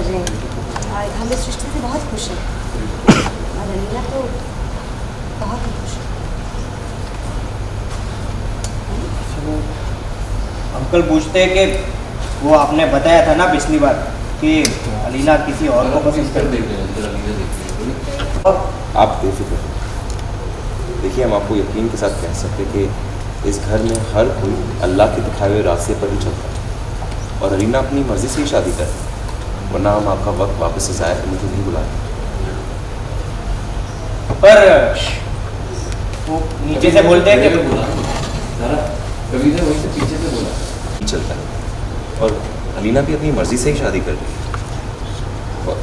कर रहे हैं और हम इस रिश्ते से बहुत खुश हैं और अलीना तो बहुत ही खुश है। अंकल पूछते हैं कि वो आपने बताया था ना पिछली बार कि अलीना किसी और को पसंद कर देगी। आप बेफिक्र हो। देखिए, हम आपको यकीन के साथ कह सकते कि इस घर में हर कोई अल्लाह के दिखाए हुए रास्ते पर ही चलता है और अलीना अपनी मर्ज़ी से ही शादी करे, वरना हम आपका वक्त वापस से ज़ाया करने के लिए नहीं बुलाते। पर वो नीचे से बोलते हैं कि कभी ने वहीं से पीछे से बोला चलता है और अलीना भी अपनी मर्ज़ी से ही शादी कर रही है,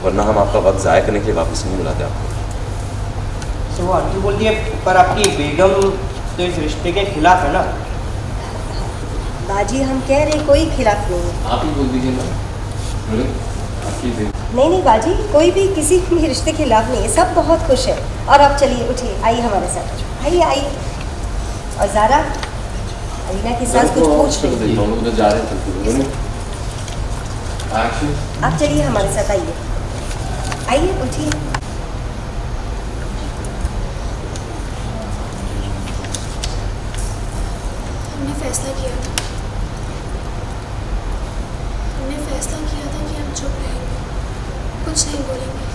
वरना हम आपका वक्त ज़ाया करने के लिए वापस नहीं बुलाते आपको। तो वो आंटी बोलती है पर आपकी बेगम तो इस रिश्ते के खिलाफ है ना। बाजी हम कह रहे कोई खिलाफ नहीं है। आप ही बोल दीजिए ना। नहीं बाजी, कोई भी किसी भी रिश्ते के खिलाफ नहीं है, सब बहुत खुश है। और आप चलिए उठिए, आइए हमारे साथ, आइए। और ज़ारा, अलीना की सास कुछ पूछ रही है। उधर जा रहे थे। आप चलिए हमारे साथ, आइए उठिए। हमने फैसला किया था कि हम चुप रहेंगे, कुछ नहीं बोलेंगे।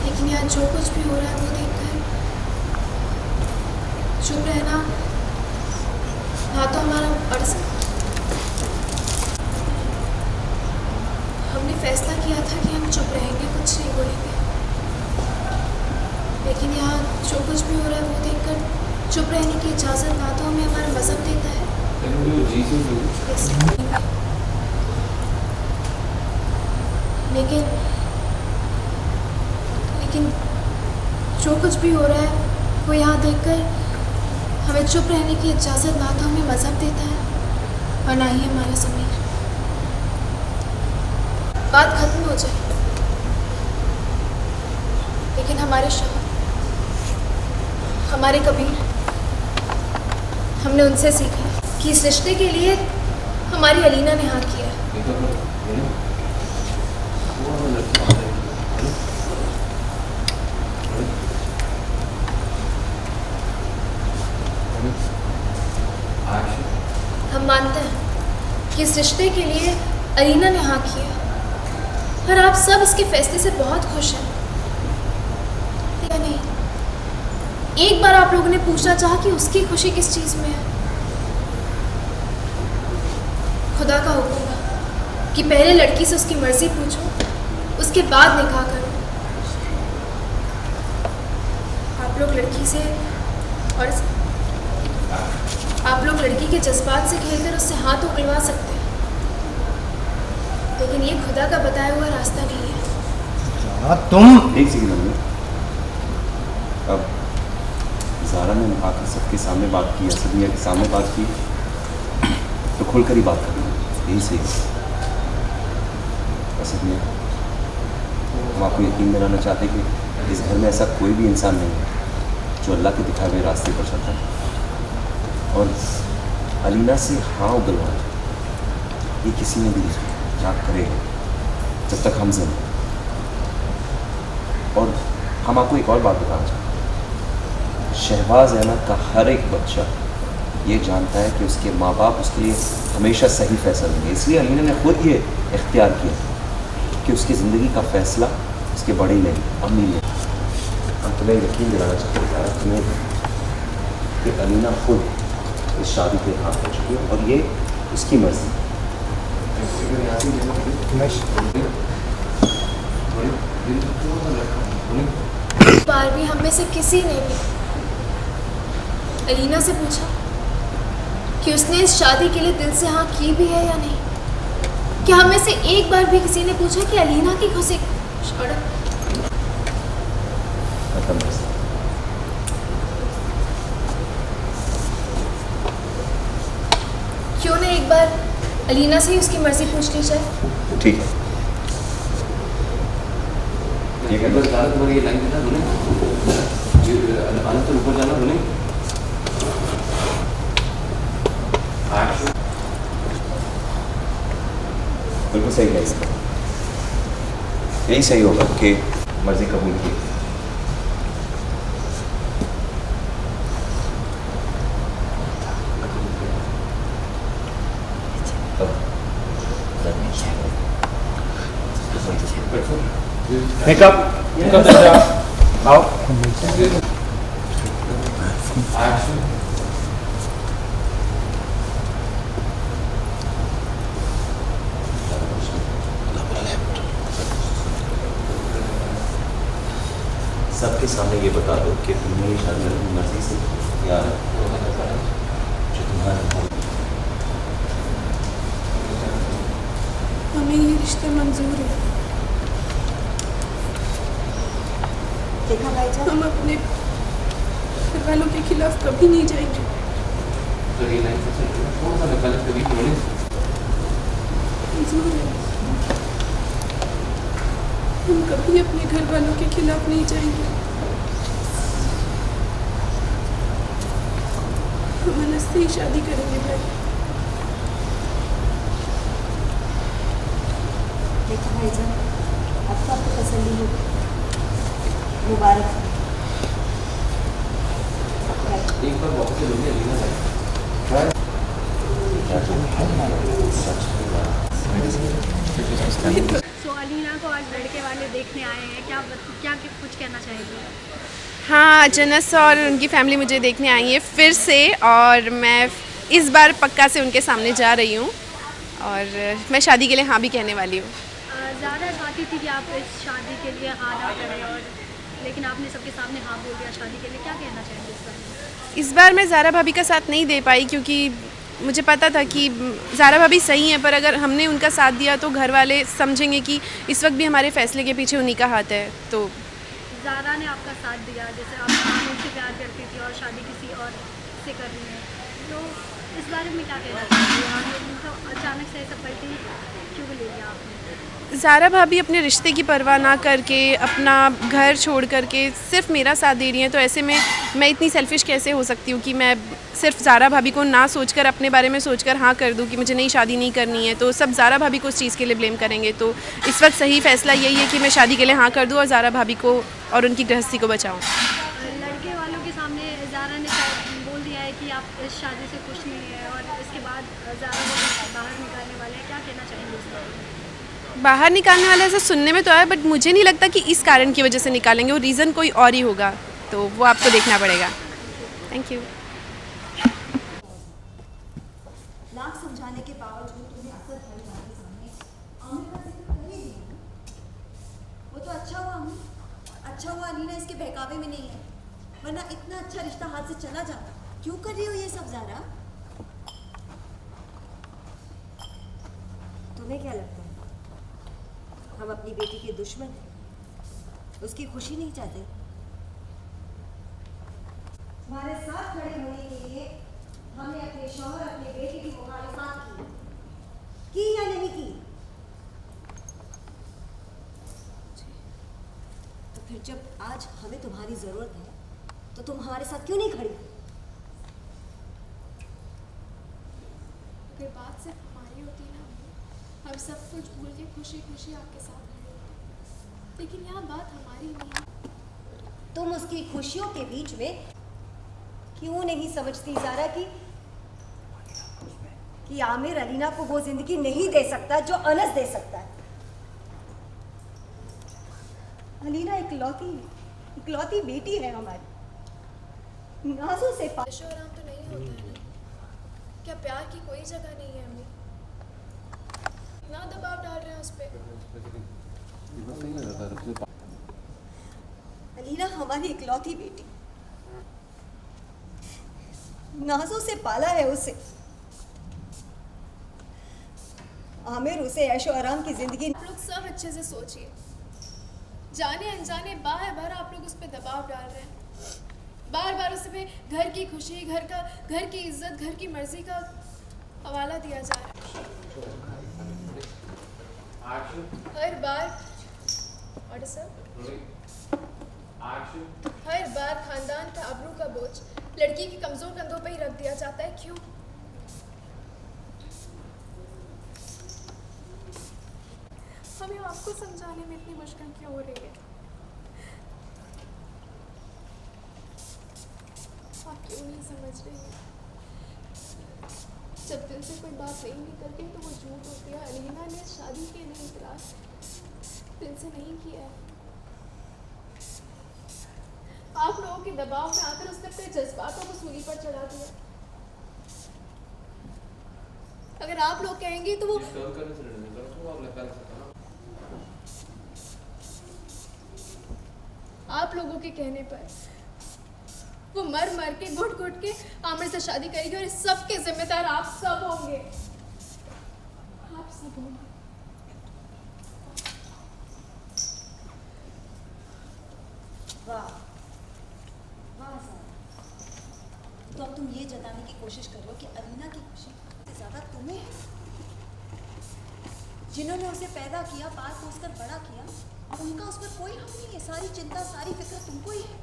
लेकिन यहाँ जो कुछ भी हो रहा है वो देखकर चुप रहना ना तो हमारा फर्ज है। हमने फैसला किया था कि हम चुप रहेंगे, कुछ नहीं बोलेंगे। लेकिन यहाँ जो कुछ भी हो रहा है वो देखकर चुप रहने की इजाज़त ना तो हमें हमारा मज़हब देता है। लेकिन जो कुछ भी हो रहा है वो यहाँ देखकर हमें चुप रहने की इजाज़त ना तो हमें मज़हब देता है और ना ही हमारा ज़मीर। बात ख़त्म हो जाए, लेकिन हमारे शौहर, हमारे कबीर, हमने उनसे सीखा कि इस रिश्ते के लिए हमारी अलीना ने हाँ किया। हम मानते हैं कि इस रिश्ते के लिए अलीना ने हाँ किया और आप सब इसके फैसले से बहुत खुश हैं, या नहीं? एक बार आप लोगों ने पूछना चाहा कि उसकी खुशी किस चीज़ में है। खुदा का हुक्म था कि पहले लड़की से उसकी मर्ज़ी पूछो, उसके बाद निकाह करो। आप लोग लड़की के जज्बात से खेलकर उससे हाथ उगलवा सकते हैं, लेकिन ये खुदा का बताया हुआ रास्ता नहीं है। तुम एक सेकंड में, अब ज़ारा ने आकर सबके सामने बात की, असदिया के सामने बात की, तो खुलकर ही बात करनी, यही सही है। असदिया, हम आपको यकीन दिलाना चाहते हैं कि इस घर में ऐसा कोई भी इंसान नहीं है जो अल्लाह के दिखाए हुए रास्ते पर चलता है, और अलीना से हाँ उगलवाना ये किसी ने भी ना करेगा जब तक हम जिंदा। और हम आपको एक और बात बताना चाहते हैं, शहबाज अहमद का हर एक बच्चा ये जानता है कि उसके माँ बाप उसके लिए हमेशा सही फैसला लेंगे, इसलिए अलीना ने खुद ये इख्तियार किया कि उसकी ज़िंदगी का फ़ैसला उसके बड़े लें, अम्मी लें। हम तुम्हें यकीन दिलाना चाहते हैं तुम्हें कि अलीना खुद इस शादी पे हाँ कर चुकी है और ये उसकी मर्ज़ी। इस बार भी हम में से किसी ने भी अलीना से पूछा कि उसने इस शादी के लिए दिल से हाँ की भी है या नहीं? क्या हम में से एक बार भी किसी ने पूछा कि अलीना की खुशी क्यों ना एक बार अलीना से ही उसकी मर्जी पूछ ली जाए? ठीक है, ये कहते हैं ज़्यादा तुम्हारी ये लाइन देना बोले आनंद ऊपर जाना बोले बिल्कुल सही है। यही सही होगा कि मर्जी कबूल की। मेकअप आओ। सबके सामने ये बता दो कि तुमने ये शादी अपनी मर्जी से या जो तुम्हारा हमें ये रिश्ता मंजूर है। देखा भाईजान, हम अपने घर वालों के खिलाफ कभी नहीं जाएंगे। तो ये लाइन से कौन सा निकाले कभी बोले मंजूर है, हम कभी अपने घर वालों के खिलाफ नहीं जाएंगे। हम अनस से ही शादी करेंगे भाई। देखा भाईजान, अब तो आपको तसल्ली होगी। मुबारक हो। एक बार वापस से लोगे अलीना भाई सो अलीना को आज लड़के वाले देखने आए हैं, क्या कुछ कहना चाहेंगे? हाँ, अजनस और उनकी फैमिली मुझे देखने आई है फिर से, और मैं इस बार पक्का से उनके सामने जा रही हूँ और मैं शादी के लिए हाँ भी कहने वाली हूँ। ज़्यादा चाहती थी कि आप इस शादी के लिए आना करें, और लेकिन आपने सबके सामने हाँ बोल दिया शादी के लिए, क्या कहना चाहेंगे इस बारे में? इस बार मैं ज़ारा भाभी का साथ नहीं दे पाई क्योंकि मुझे पता था कि ज़ारा भाभी सही हैं, पर अगर हमने उनका साथ दिया तो घर वाले समझेंगे कि इस वक्त भी हमारे फ़ैसले के पीछे उन्हीं का हाथ है। तो ज़ारा ने आपका साथ दिया, जैसे आप आमिर से प्यार करती थी और शादी किसी और से कर रही हैं, तो इस बारे में क्या कहना चाहिए? आमिर तो अचानक से ऐसा पलटी क्यों ले लिया आपने? ज़ारा भाभी अपने रिश्ते की परवाह ना करके अपना घर छोड़ करके सिर्फ मेरा साथ दे रही हैं, तो ऐसे में मैं इतनी सेल्फिश कैसे हो सकती हूँ कि मैं सिर्फ ज़ारा भाभी को ना सोचकर अपने बारे में सोचकर हाँ कर दूँ कि मुझे नई शादी नहीं करनी है। तो सब ज़ारा भाभी को उस चीज़ के लिए ब्लेम करेंगे। तो इस वक्त सही फ़ैसला यही है कि मैं शादी के लिए हाँ कर दूँ और ज़ारा भाभी को और उनकी गृहस्थी को बचाऊँ। लड़के वालों के सामने ज़ारा ने बोल दिया है कि आप इस शादी से खुश नहीं है, और इसके बाद ज़ारा को बाहर निकालने वाले हैं, क्या कहना चाहेंगे इस बारे में? बाहर निकालने वाला ऐसा सुनने में तो आया, बट मुझे नहीं लगता कि इस कारण की वजह से निकालेंगे, वो रीज़न कोई और ही होगा, तो वो आपको देखना पड़ेगा। Thank you. लाख समझाने के बावजूद तुम्हें असर परिवार के सामने आमिर का जिक्र कर ही दिया। वो तो अच्छा हुआ आमिर, अच्छा हुआ अलीना इसके बहकावे में नहीं है, वरना इतना अच्छा रिश्ता हाथ से चला जाता। क्यों कर रही हो ये सब ज़ारा? तुम्हें क्या लगता है हम अपनी बेटी के दुश्मन हैं? उसकी खुशी नहीं चाहते? हमारे साथ खड़े होने के लिए हमने अपने शौहर अपने बेटे की मुखालिफत की या नहीं की? तो फिर जब आज हमें तुम्हारी जरूरत है तो तुम हमारे साथ क्यों नहीं खड़ी? अगर बात सिर्फ हमारी होती ना, हम सब कुछ भूल के खुशी खुशी आपके साथ खड़े होते, लेकिन यहाँ बात हमारी नहीं है। तुम उसकी खुशियों के बीच में क्यों नहीं समझती ज़ारा कि आमिर अलीना को वो जिंदगी नहीं दे सकता जो अनस दे सकता है। अलीना इकलौती बेटी है हमारी, नाजों से ऐशो आराम तो नहीं होता है ना? क्या प्यार की कोई जगह नहीं है अम्मी? ना दबाव डाल रहे हैं उस पर। अलीना हमारी इकलौती बेटी, नाजों से पाला है उसे। आमिर उसे ऐशो आराम की जिंदगी। आप लोग सब अच्छे से सोचिए, जाने अनजाने बार बार आप लोग उस पर दबाव डाल रहे हैं, बार बार उस पे घर की खुशी, घर की इज्जत, घर की मर्जी का हवाला दिया जा रहा है। हर बार हर बार खानदान का अबरू का बोझ लड़की के कमजोर कंधों पर ही रख दिया जाता है। क्यों? हमें आपको समझाने में इतनी मुश्किल क्यों हो रही है? आप क्यों नहीं समझ रही हैं? जब दिल से कोई बात नहीं निकलती तो वो झूठ होती है। अलीना ने शादी के लिए इकरार दिल से नहीं किया है। आप लोगों के दबाव में आकर उसने अपने जज्बातों को सूली पर चढ़ा दिया। अगर आप लोग कहेंगे तो वो आप लोगों के कहने पर वो मर मर के घुट घुट के आमिर से शादी करेगी और इस सब के जिम्मेदार आप सब होंगे। आप सब होंगे। वाह वाह सारा, तो अब तुम ये जताने की कोशिश कर रहे हो कि अलीना की खुशी से ज़्यादा तुम्हें है। जिन्होंने उसे पैदा किया, पाल पोस कर बड़ा किया, उनका उस पर कोई हक नहीं है। सारी चिंता, सारी फिक्र तुमको ही है।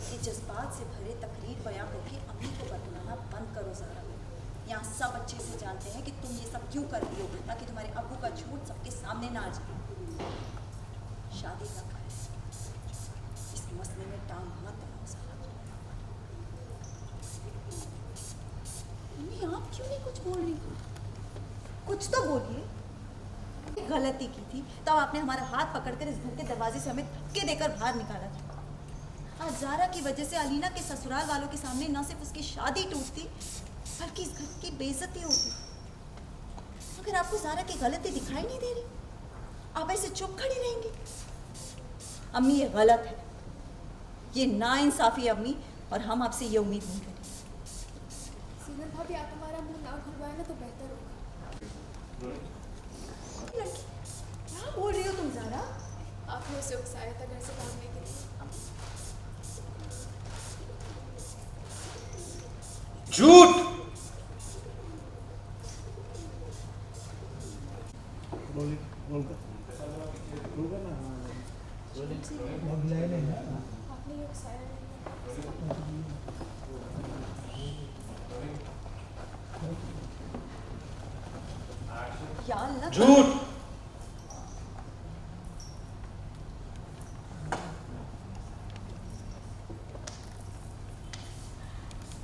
ये जज्बात से भरे तकरीर बयां करके अम्मी को बतलाना बंद करो ज़रा। यहाँ सब अच्छे से जानते हैं कि तुम ये सब क्यों कर रही हो, ताकि तुम्हारे अब्बू का झूठ सबके सामने ना आ जाए। शादी का है, इस मसले में टांग मत अड़ाओ ज़रा। अम्मी आप क्यों नहीं कुछ बोल रही? कुछ तो बोलिए। गलती की थी तब आपने हमारा हाथ पकड़कर इस घर के दरवाजे से हमें धक्के देकर बाहर निकाला था। आज ज़ारा की वजह से अलीना के ससुराल वालों के सामने न सिर्फ उसकी शादी टूटती बल्कि इस घर की बेइज्जती होती। अगर आपको ज़ारा की गलती दिखाई नहीं दे रही, आप ऐसे चुप खड़ी रहेंगी? अम्मी ये गलत है, ये नाइंसाफ़ी है अम्मी, और हम आपसे ये उम्मीद नहीं करेंगे। सीनत भाभी आप हमारा मुंह ना खुलवाए ना तो बेहतर होगा। लड़की क्या बोल रही हो तुम ज़ारा? आपने उसे उकसाया था घर से भागने के लिए। झूठ। आपने ये उकसाया नहीं। या अल्लाह, झूठ।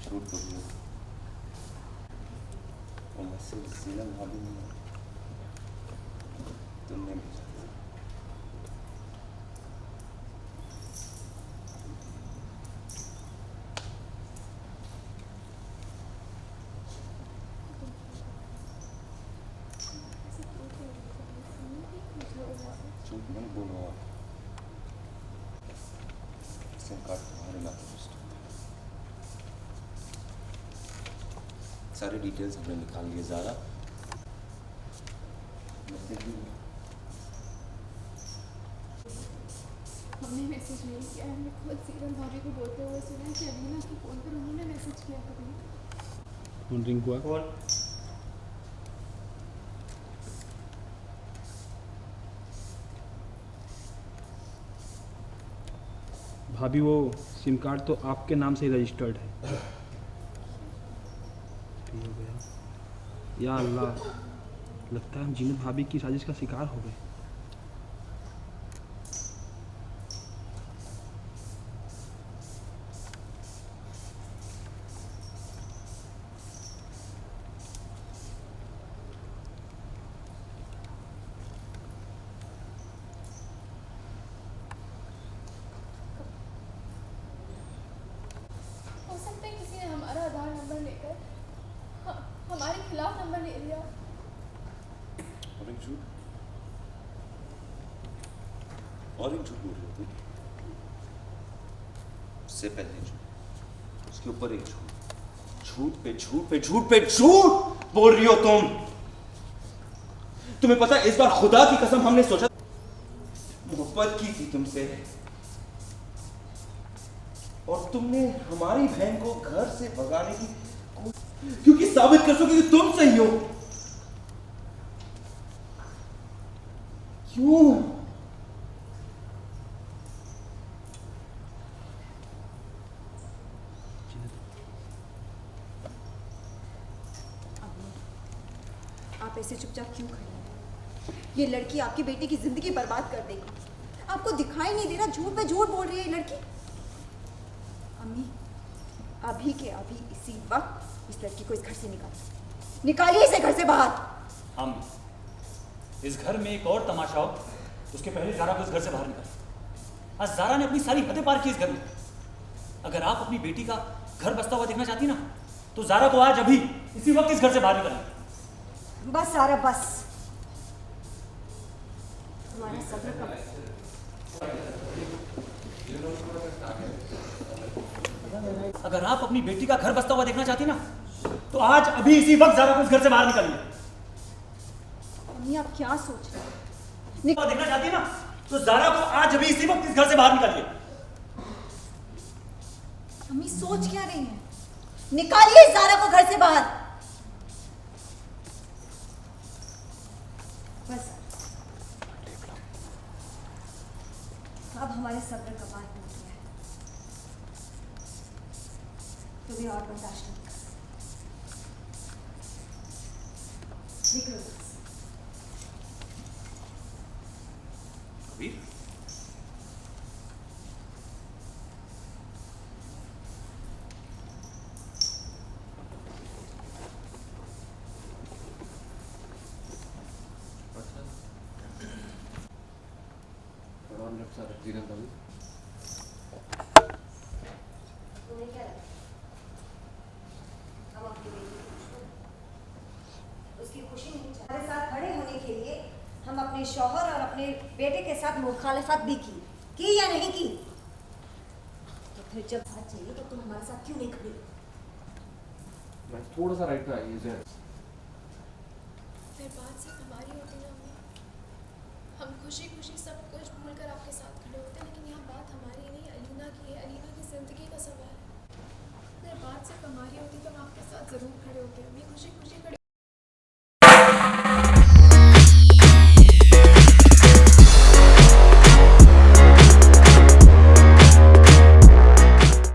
झूठ बोलिए। और मैं सिर्फ ज़ीनत भाभी नहीं, तुमने भी। झूठ नहीं बोलो आप। सिम कार्ड तुम्हारे नाम पे रजिस्टर है। सारे डिटेल्स हमने निकाल लिए। ज़ारा हमने मैसेज नहीं किया। हमने खुद सीरत भाभी को बोलते हुए सुना कि अलीना के फ़ोन पर उन्होंने मैसेज किया कभी। फोन रिंग हुआ। कौन? भाभी वो सिम कार्ड तो आपके नाम से ही रजिस्टर्ड है। ठीक हो गया। या अल्लाह, लगता है हम जीनत भाभी की साजिश का शिकार हो गए। हो सकता है किसी ने हमारा आधार नंबर लेकर हमारे खिलाफ नंबर ले लिया। और एक झूठ, और एक झूठ बोल रहे हो तुम। उससे पहले झूठ, उसके ऊपर एक झूठ, झूठ पे झूठ पे झूठ पे झूठ बोल रही हो तुम। तुम्हें पता है, इस बार खुदा की कसम हमने सोचा मोहब्बत की थी तुमसे, और तुमने हमारी बहन को घर से भगाने की कोशिश, क्योंकि साबित कर सको कि तुम सही हो। क्यों? आप ऐसे चुपचाप क्यों खड़े हैं? ये लड़की आपकी बेटी की जिंदगी बर्बाद कर देगी। आपको दिखाई नहीं दे रहा झूठ पे झूठ बोल रही है ये लड़की। अम्मी, अभी के अभी इसी वक्त इस लड़की को इस घर से निकालिए इसे घर से बाहर। हम इस घर में एक और तमाशा हो उसके पहले ज़ारा को इस घर से बाहर निकाल। आज ज़ारा ने अपनी सारी हदें पार की इस घर में। अगर आप अपनी बेटी का घर बसता हुआ देखना चाहती ना तो ज़ारा को आज अभी इसी वक्त इस घर से बाहर निकालिए। बस सारा बस, तुम्हारा सब्र कब? अगर आप अपनी बेटी का घर बसता हुआ देखना चाहती ना तो आज अभी इसी वक्त ज़ारा को इस घर से बाहर निकालिए। अम्मी, आप क्या सोच रहे हो? देखना चाहती ना तो ज़ारा को आज अभी इसी वक्त इस घर से बाहर निकालिए। अम्मी सोच क्या रही हैं? निकालिए ज़ारा को घर से बाहर। बस अब हमारे सब्र का बात हो गया है, तुम्हें और बर्दाश्त नहीं कर सकते। निकलो बस। कबीर, तुम्हें क्या लगता है? हम अपनी बेटी को उसकी खुशी नहीं चाहते। हमारे साथ खड़े होने के लिए हम अपने शौहर और अपने बेटे के साथ मुखालिफत भी की या नहीं की? तो फिर जब साथ चाहिए तो तुम हमारे साथ क्यों नहीं खड़ी? थोड़ा सा राइट पे आइए जरा। फिर बात सिर्फ हमारी होती ना अम्मी। हम खुशी खुशी सब कुछ भूलकर आपके साथ खड़े होते हैं, लेकिन यहाँ बात हमारी नहीं अलीना की है, अलीना की ज़िंदगी का सवाल है। अगर बात सिर्फ हमारी होती तो हम आपके साथ ज़रूर खड़े होते। अम्मी खुशी खुशी खड़े